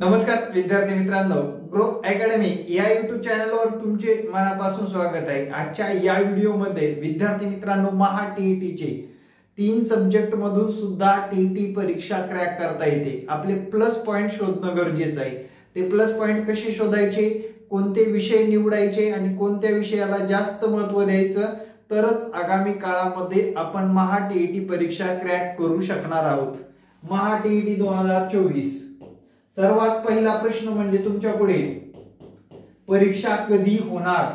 नमस्कार विद्यार्थी मित्रांनो, ग्रो अकॅडमी या YouTube चॅनलवर तुमचे मनापासून स्वागत आहे। आजच्या या व्हिडिओमध्ये विद्यार्थी मित्रांनो, महा टीईटी चे 3 सब्जेक्ट मधून सुद्धा टीईटी परीक्षा क्रॅक करता येते। आपले प्लस पॉइंट शोधणं गरजेचं आहे। ते प्लस पॉइंट कसे शोधायचे, कोणते विषय निवडायचे आणि कोणत्या विषयाला जास्त महत्त्व द्यायचं, तरच आगामी काळामध्ये आपण महा टीईटी परीक्षा क्रॅक करू शकणार आहोत। महा टीईटी 2024 सर्वात पहिला प्रश्न म्हणजे तुमच्या पुढे परीक्षा कधी होणार।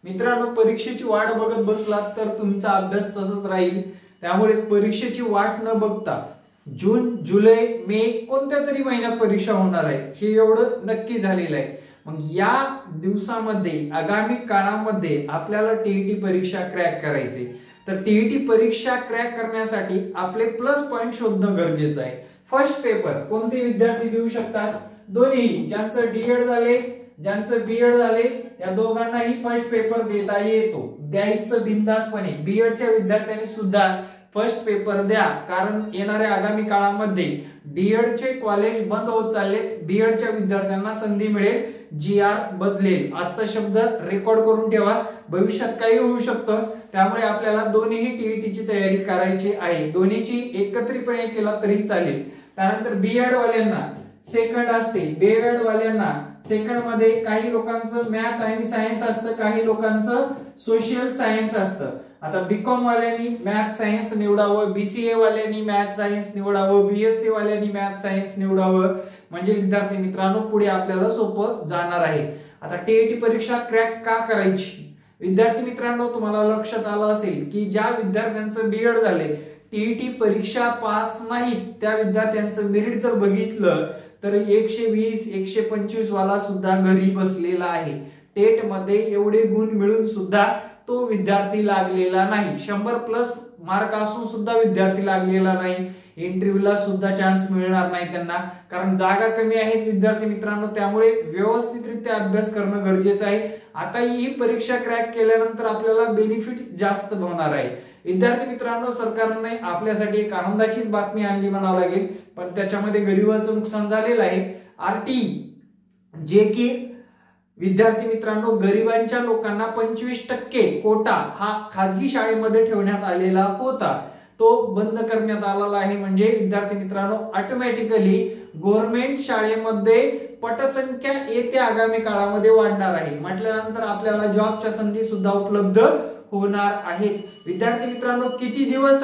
मित्रांनो, परीक्षेची वाट बघत बसलात तर तुमचा अभ्यास तसंच राहील। त्यामुळे परीक्षेची वाट न बघता जून, जुलै, मे कोणत्या तरी महिन्यात परीक्षा होणार आहे हे एवढं नक्की झालेलं आहे। मग या दिवसामध्ये आगामी काळामध्ये आपल्याला टीईटी परीक्षा क्रॅक करायची। तर टीईटी परीक्षा क्रॅक करण्यासाठी आपले प्लस पॉइंट शोधणं गरजेचं आहे। फर्स्ट पेपर कोणते विद्यार्थी देऊ शकतात? दोन्ही, ज्यांचं डीएड झाले, ज्यांचं बीएड झाले, या दोघांनाही फर्स्ट पेपर देता येतो। द्यायचं बिनधास्तपणे। बीएडच्या विद्यार्थ्यांनी सुद्धा फर्स्ट पेपर द्या, कारण येणाऱ्या आगामी काळामध्ये डीएडचे कॉलेज बंद होत चाललेत। बीएडच्या विद्यार्थ्यांना संधी मिळेल, जीआर बदलेल। आजचा शब्द रेकॉर्ड करून ठेवा, भविष्यात काही होऊ शकतं। त्यामुळे आपल्याला दोन्हीही टीईटीची तयारी करायची आहे। दोन्हीची एकत्रितपणे केला तरी चालेल। त्यानंतर बीएड वाल्यांना सेकंड असते, बीएड वाल्यांना सेकंड मध्ये काही लोकांचं मॅथ आणि सायन्स असतं, काही लोकांचं सोशल सायन्स असतं। आता बीकॉम वाल्यांनी मॅथ सायन्स निवडावं, बीसीए वाल्यांनी मॅथ सायन्स निवडावं, बीएससी वाल्यांनी मॅथ सायन्स निवडावं। म्हणजे विद्यार्थी मित्रांनो, पुढे आपल्याला सोपं जाणार आहे। आता टीईटी परीक्षा क्रॅक का करायची? विद्यार्थी मित्रांनो, तुम्हाला लक्षात आलं असेल की ज्या विद्यार्थ्यांचं बीएड झाले, टीईटी परीक्षा पास नाहीत, त्या विद्यार्थ्यांचं मेरिट जर बघितलं तर 120, 125 वाला सुद्धा घरी बसलेला आहे। टेट मध्ये एवढे गुण मिळून सुद्धा तो विद्यार्थी लागलेला नाही। 100 प्लस मार्क असून सुद्धा विद्यार्थी लागलेला नाही। इंटरव्ह्यूला सुद्धा चान्स मिळणार नाही त्यांना, कारण जागा कमी आहेत विद्यार्थी मित्रांनो। त्यामुळे व्यवस्थितरित्या अभ्यास करणं गरजेचं आहे। आता ही परीक्षा क्रॅक केल्यानंतर आपल्याला बेनिफिट जास्त होणार आहे। विद्यार्थी मित्रांनो, सरकारने आपल्यासाठी एक आनंदाचीच बातमी आणली म्हणावं लागेल, पण त्याच्यामध्ये गरिबांचं नुकसान झालेलं आहे। आरटी, जे की विद्यार्थी मित्रांनो, गरिबांच्या लोकांना 25% कोटा हा खाजगी शाळेमध्ये ठेवण्यात आलेला होता, तो बंद करण्यात आलेला आहे। म्हणजे विद्यार्थी मित्रांनो, ऑटोमॅटिकली गव्हर्नमेंट शाळेमध्ये पटसंख्या येत्या आगामी काळामध्ये वाढणार आहे। म्हटल्यानंतर आपल्याला जॉबच्या संधी सुद्धा उपलब्ध होणार आहेत। विद्यार्थी मित्रांनो, किती दिवस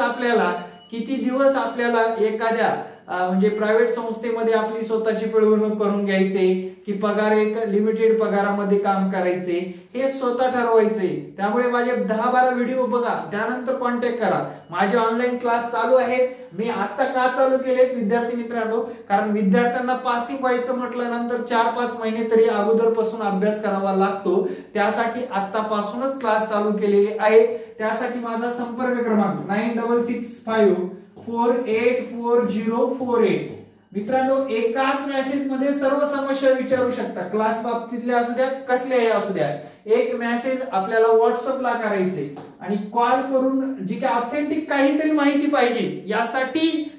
आपल्याला एखाद्या म्हणजे प्रायव्हेट संस्थेमध्ये आपली स्वतःची पिळवणूक करून घ्यायचे की पगार एक लिमिटेड पगारामध्ये काम करायचे, हे स्वतः ठरवायचे। त्यामुळे माझे 10-12 व्हिडिओ बघा, त्यानंतर कॉन्टॅक्ट करा। माझे ऑनलाईन क्लास चालू आहेत। मी आता का चालू केलेत विद्यार्थी मित्रांनो? कारण विद्यार्थ्यांना पासिंग व्हायचं म्हटल्यानंतर 4-5 महिने तरी अगोदरपासून अभ्यास करावा लागतो। त्यासाठी आतापासूनच क्लास चालू केलेले आहे। त्यासाठी माझा संपर्क क्रमांक 9665484048। मित्रांनो, एकाच मेसेज मध्ये सर्व समस्या विचारू शकता। क्लास बाबतीतल्या असू द्या, कसल्याही असू द्या, एक मेसेज आपल्याला व्हॉट्सअपला करायचे आणि कॉल करून जी काही ऑथेंटिक काहीतरी माहिती पाहिजे यासाठी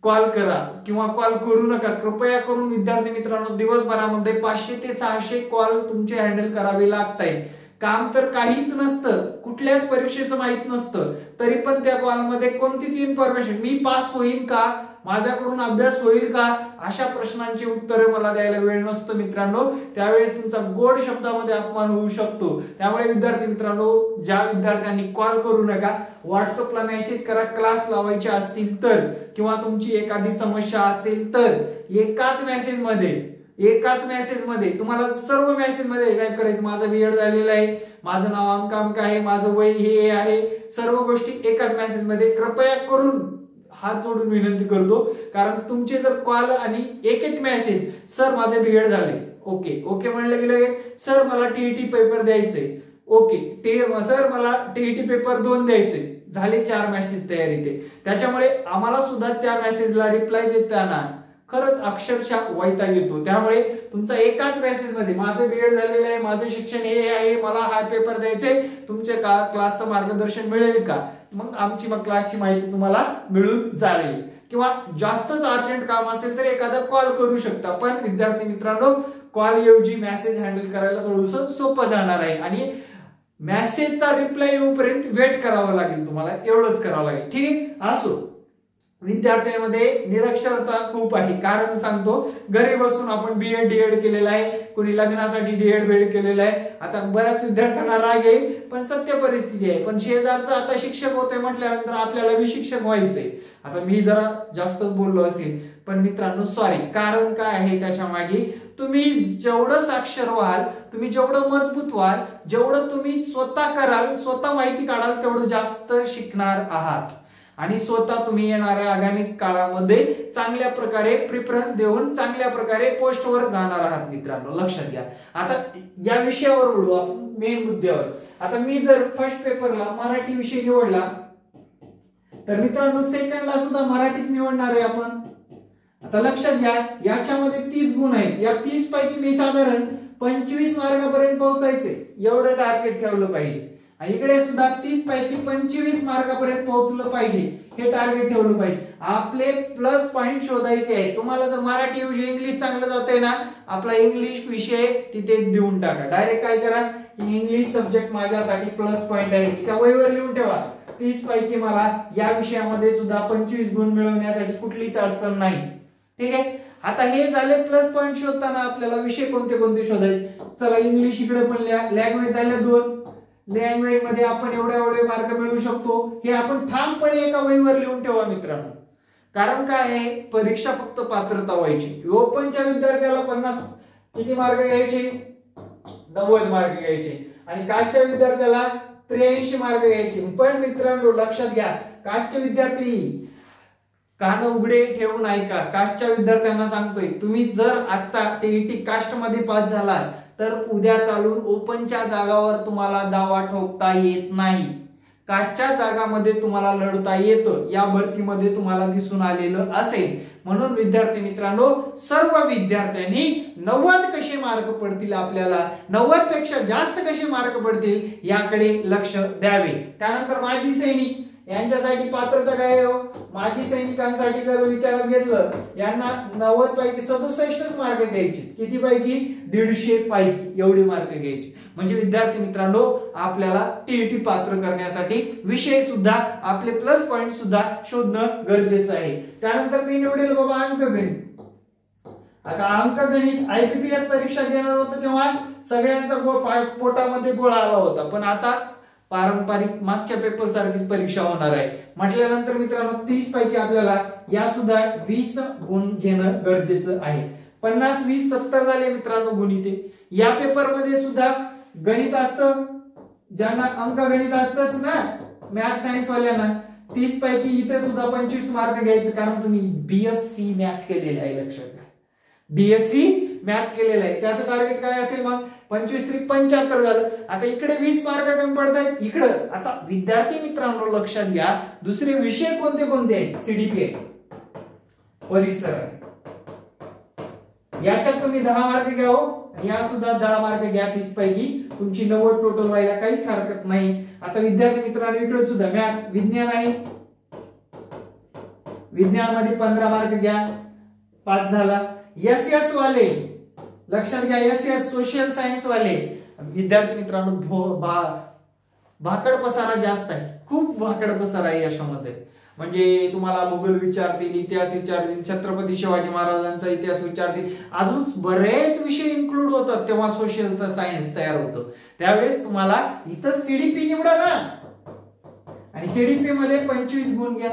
कॉल करा किंवा कॉल करू नका। कृपया करून विद्यार्थी मित्रांनो, दिवसभरामध्ये 500 ते 600 कॉल तुमचे हँडल करावे लागतात। काम तर काहीच नसतं, कुठल्याच परीक्षेचं माहित नसतं, तरी पण त्या कॉलमध्ये कोणतीच इन्फॉर्मेशन, मी पास होईल का, माझ्याकडून अभ्यास होईल का, अशा प्रश्नांची उत्तरे मला द्यायला वेळ नसतो मित्रांनो। त्यावेळेस तुमचा गोड शब्दामध्ये अपमान होऊ शकतो। त्यामुळे विद्यार्थी मित्रांनो, ज्या विद्यार्थ्यांनी कॉल करू नका, व्हॉट्सअपला मेसेज करा। क्लास लावायचे असतील तर, किंवा तुमची एखादी समस्या असेल तर एकाच मेसेज मध्ये तुम्हाला सर्व मेसेज मध्ये टाइप करायचं, माझं बीएड झालेलं आहे, माझं नाव अमका आहे, माझं वय हे आहे, सर्व गोष्टी एकाच मेसेज मध्ये। कृपया करून हात जोडून विनंती करतो, कारण तुमचे जर कॉल आणि एक मेसेज, सर माझे बीएड झाले, ओके म्हणलं गेलं, सर मला टीईटी पेपर द्यायचे, सर मला टीईटी पेपर 2 द्यायचे, झाले 4 मेसेज तयारीत। त्याच्यामुळे आम्हाला सुद्धा त्या मेसेजला रिप्लाय देताना खरंच अक्षरशः वैताग येतो। त्यामुळे तुमचा एकाच मेसेज मध्ये, माझं बीएड झालेलं आहे, माझं शिक्षण हे आहे, मला हा पेपर द्यायचे, तुमच्या क्लासचं मार्गदर्शन मिळेल का? मग आमची क्लासची माहिती तुम्हाला मिळून जाईल। किंवा जास्तच अर्जंट काम असेल तर एखादा कॉल करू शकता. पण विद्यार्थी मित्रांनो, कॉल ऐवजी मेसेज हँडल करायला थोडंसं सोपं जाणार आहे आणि मेसेजचा रिप्लाय येऊपर्यंत वेट करावं लागेल तुम्हाला, एवढंच करावं लागेल. ठीक आहे. असो, विद्यार्थ्यांमध्ये निरक्षरता खूप आहे. कारण सांगतो, घरी बसून आपण बीएड डीएड केलेलं आहे, कोणी लग्नासाठी डीएड बीएड केलेलं आहे. आता बऱ्याच विद्यार्थ्यांना राग येईल, पण सत्य परिस्थिती आहे. पण शेजारचा आता शिक्षक होते म्हटल्यानंतर आपल्याला बी शिक्षक व्हायचंय. आता मी जरा जास्तच बोललो असेल, पण मित्रांनो सॉरी. कारण काय आहे त्याच्या मागे, तुम्ही जेवढं साक्षर व्हाल, तुम्ही जेवढं मजबूत व्हाल, जेवढं तुम्ही स्वतः कराल, स्वतः माहिती काढाल, तेवढं जास्त शिकणार आहात आणि स्वतः तुम्ही येणाऱ्या आगामी काळामध्ये चांगल्या प्रकारे प्रिफरन्स देऊन चांगल्या प्रकारे पोस्टवर जाणार आहात. मित्रांनो लक्षात घ्या. आता या विषयावर बोलू आपण, मेन मुद्द्यावर. आता मी जर फर्स्ट पेपरला मराठी विषय निवडला तर मित्रांनो सेकंडला सुद्धा मराठीच निवडणार आहे आपण. आता लक्षात घ्या, याच्यामध्ये 30 गुण आहेत. या 30 पैकी मी साधारण 25 मार्कापर्यंत पोहोचायचे एवढं टार्गेट ठेवलं पाहिजे. आणि इकडे सुद्धा 30 पैकी 25 मार्कापर्यंत पोहोचलं पाहिजे, हे टार्गेट ठेवलं पाहिजे. आपले प्लस पॉइंट शोधायचे आहेत. तुम्हाला जर मराठी ऐवजी इंग्लिश चांगलं जातंय ना, आपला इंग्लिश विषय तिथे देऊन टाका. डायरेक्ट काय करा, इंग्लिश सब्जेक्ट माझ्यासाठी प्लस पॉइंट आहे, एका वहीवर लिहून ठेवा. 30 पैकी मला या विषयामध्ये सुद्धा 25 गुण मिळवण्यासाठी कुठलीच अडचण नाही. ठीक आहे. आता हे झाले प्लस पॉइंट शोधताना आपल्याला विषय कोणते कोणते शोधायचे. चला, इंग्लिश इकडे पण लिहा. लँग्वेज झाल्या 2. लँग्वेज मध्ये आपण एवढे मार्क मिळवू शकतो, हे आपण ठामपणे एका वहीवर लिहून ठेवा मित्रांनो. कारण काय आहे, परीक्षा फक्त पात्रता व्हायची. ओपनच्या विद्यार्थ्याला 50 किती मार्क घ्यायचे, 90 मार्क घ्यायचे आणि काचच्या विद्यार्थ्याला 83 मार्क घ्यायचे. पण मित्रांनो लक्षात घ्या, काचचे विद्यार्थी कान उघडे ठेवून ऐका. कास्टच्या विद्यार्थ्यांना सांगतोय, तुम्ही जर आता टीईटी कास्ट मध्ये पास झाला तर उद्या चालून ओपनच्या जागावर तुम्हाला दावा ठोकता येत नाही. कास्टच्या जागामध्ये तुम्हाला लढता येतं, या भरतीमध्ये तुम्हाला दिसून आलेलं असेल. म्हणून विद्यार्थी मित्रांनो, सर्व विद्यार्थ्यांनी 90 कसे मार्क पडतील, आपल्याला 90 पेक्षा जास्त कसे मार्क पडतील याकडे लक्ष द्यावे. त्यानंतर माजी सैनिक यांच्यासाठी पात्रता काय आहे? माजी सैनिकांसाठी जर विचारात घेतलं, यांना 90 पैकी 67 मार्क घ्यायचे. किती पैकी? 150 पैकी एवढे मार्क घ्यायचे. म्हणजे विद्यार्थी मित्रांनो, आपल्याला टीईटी पात्र करण्यासाठी विषय सुद्धा आपले प्लस पॉइंट सुद्धा शोधणं गरजेचं आहे. त्यानंतर मी निवडेल बाबा अंकगणित. आता अंकगणित आयपीपीएस परीक्षा घेणार होतं तेव्हा सगळ्यांचा पोटामध्ये गोळा आला होता. पण आता पारंपरिक मागच्या पेपर सारखीच परीक्षा होणार आहे म्हटल्यानंतर मित्रांनो 30 पैकी आपल्याला या सुद्धा 20 गुण घेणं गरजेचं आहे. 50 20 70 झाले मित्रांनो गुण इथे. या पेपर मध्ये सुद्धा गणित असतं, ज्यांना अंकगणित असतंच ना मॅथ सायन्स वाल्यांना, 30 पैकी इथे सुद्धा 25 मार्क घ्यायचे. कारण तुम्ही बीएससी मॅथ केलेलं आहे. लक्षात घ्या, बीएससी मॅथ केलेलं आहे. त्याचं टार्गेट काय असेल मग? 25 3 75 झालं. आता इकडे 20 मार्क कमी पडतायत इकडे. आता विद्यार्थी मित्रांनो लक्षात घ्या, दुसरे विषय कोणते कोणते आहेत? सीडीपी आहे, परिसर आहे. याच्यात तुम्ही 10 मार्क घ्या हो, या सुद्धा 10 मार्क घ्या. 30 पैकी तुमची 90 टोटल व्हायला काहीच हरकत नाही. आता विद्यार्थी मित्रांनो इकडे सुद्धा मॅथ विज्ञान आहे, विज्ञान मध्ये 15 मार्क घ्या, 5 झाला. एस एस वाले लक्षात घ्या, एस एस सोशल सायन्स वाले विद्यार्थी मित्रांनो भाकड पसारा जास्त आहे, खूप भाकड पसारा आहे याच्यामध्ये. म्हणजे तुम्हाला भूगोल विचारतील, इतिहास विचारतील, छत्रपती शिवाजी महाराजांचा इतिहास विचारतील, अजून बरेच विषय इन्क्लूड होतात. तेव्हा सोशल सायन्स तयार होतं. त्यावेळेस तुम्हाला इथं सीडीपी निवडा ना, आणि सीडीपी मध्ये 25 गुण घ्या.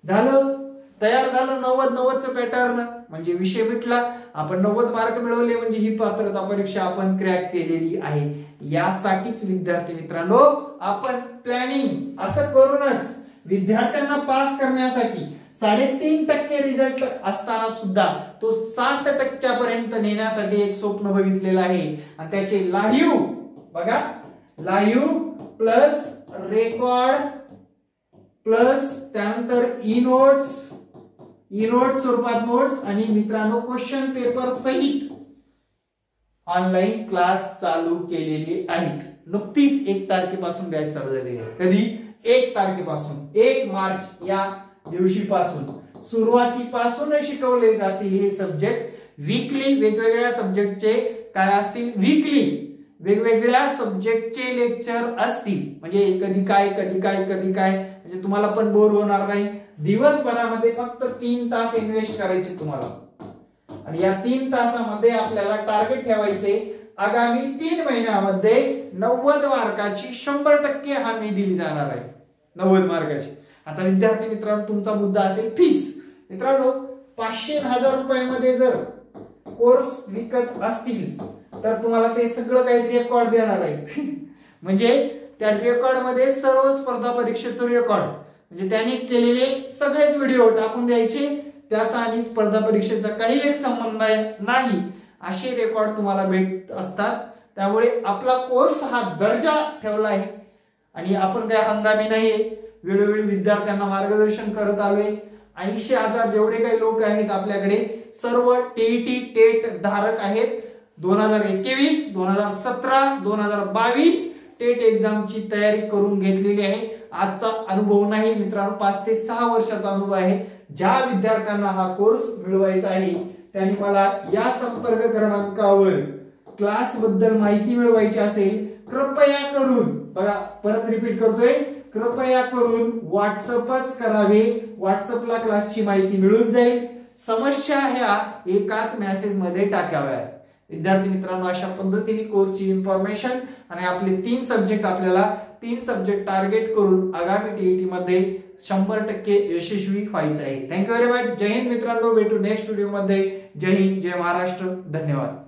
झालं, तयार झालं 90-90चं पॅटर्न. म्हणजे विषय मिटला. आपण 90 मार्क मिळवले म्हणजे ही पात्रता परीक्षा आपण क्रॅक केलेली आहे. यासाठीच विद्यार्थी मित्रांनो आपण प्लॅनिंग असं करूनच विद्यार्थ्यांना पास करण्यासाठी 3.5% रिझल्ट असताना सुद्धा तो 7% नेण्यासाठी एक स्वप्न बघितलेलं आहे. आणि त्याचे लाईव्ह बघा, लाईव्ह प्लस रेकॉर्ड प्लस त्यानंतर ई नोट्स स्वरूपात नोट्स आणि मित्रांनो क्वेश्चन पेपर सहित ऑनलाईन क्लास चालू केलेली आहेत. नुकतीच 1 तारखेपासून बॅच चालू झालेली आहे. कधी? 1 तारखेपासून, 1 मार्च या दिवशीपासून सुरुवातीपासून शिकवले जातील हे सब्जेक्ट. वीकली वेगवेगळ्या सब्जेक्टचे काय असतील, वीकली वेगवेगळ्या सब्जेक्टचे लेक्चर असतील. म्हणजे कधी काय म्हणजे तुम्हाला पण बोर होणार नाही. दिवसभरामध्ये फक्त 3 तास इन्व्हेस्ट करायचे तुम्हाला आणि या 3 तासामध्ये आपल्याला टार्गेट ठेवायचे आगामी 3 महिन्यामध्ये 90 मार्काची 100% हमी दिली जाणार आहे. 90 मार्काची. आता विद्यार्थी मित्रांनो तुमचा मुद्दा असेल फीस. मित्रांनो 500,000 रुपयामध्ये जर कोर्स विकत असतील तर तुम्हाला ते सगळं काही रेकॉर्ड देणार आहेत. म्हणजे त्या रेकॉर्ड मध्ये सर्व स्पर्धा परीक्षेचं रेकॉर्ड म्हणजे त्याने केलेले सगळेच व्हिडिओ टाकून द्यायचे. त्याचा आणि स्पर्धा परीक्षेचा काही एक संबंध नाही असे रेकॉर्ड तुम्हाला भेटत असतात. त्यामुळे आपला कोर्स हा दर्जा ठेवला आहे आणि आपण काय हंगामी नाहीये. वेळोवेळी विद्यार्थ्यांना मार्गदर्शन करत आलोय. 80,000 जेवढे काही लोक आहेत आपल्याकडे सर्व टीईटी टेट धारक आहेत. 2021, 2017, 2022 टेट एक्झामची तयारी करून घेतलेली आहे. आजचा अनुभव नाही मित्रांनो, 5 ते 6 वर्षाचा अनुभव आहे. ज्या विद्यार्थ्यांना हा कोर्स मिळवायचा आहे त्यांनी मला या संपर्क क्रमांकावर क्लास बद्दल माहिती मिळवायची असेल कृपया करून, बघा परत रिपीट करतोय, कृपया करून व्हॉट्सअपच करावे. व्हॉट्सअपला क्लासची माहिती मिळून जाईल. समस्या ह्या एकाच मेसेज मध्ये टाकाव्यात. विद्यार्थी मित्रांनो अशा पद्धतीने कोर्सची इन्फॉर्मेशन आणि आपले 3 सब्जेक्ट आपल्याला 3 सब्जेक्ट टार्गेट करून आगामी टीईटी मध्ये 100% यशस्वी व्हायचं आहे. Thank you very much. जय हिंद मित्रांनो. भेटू नेक्स्ट व्हिडिओ मध्ये. जय हिंद, जय महाराष्ट्र. धन्यवाद.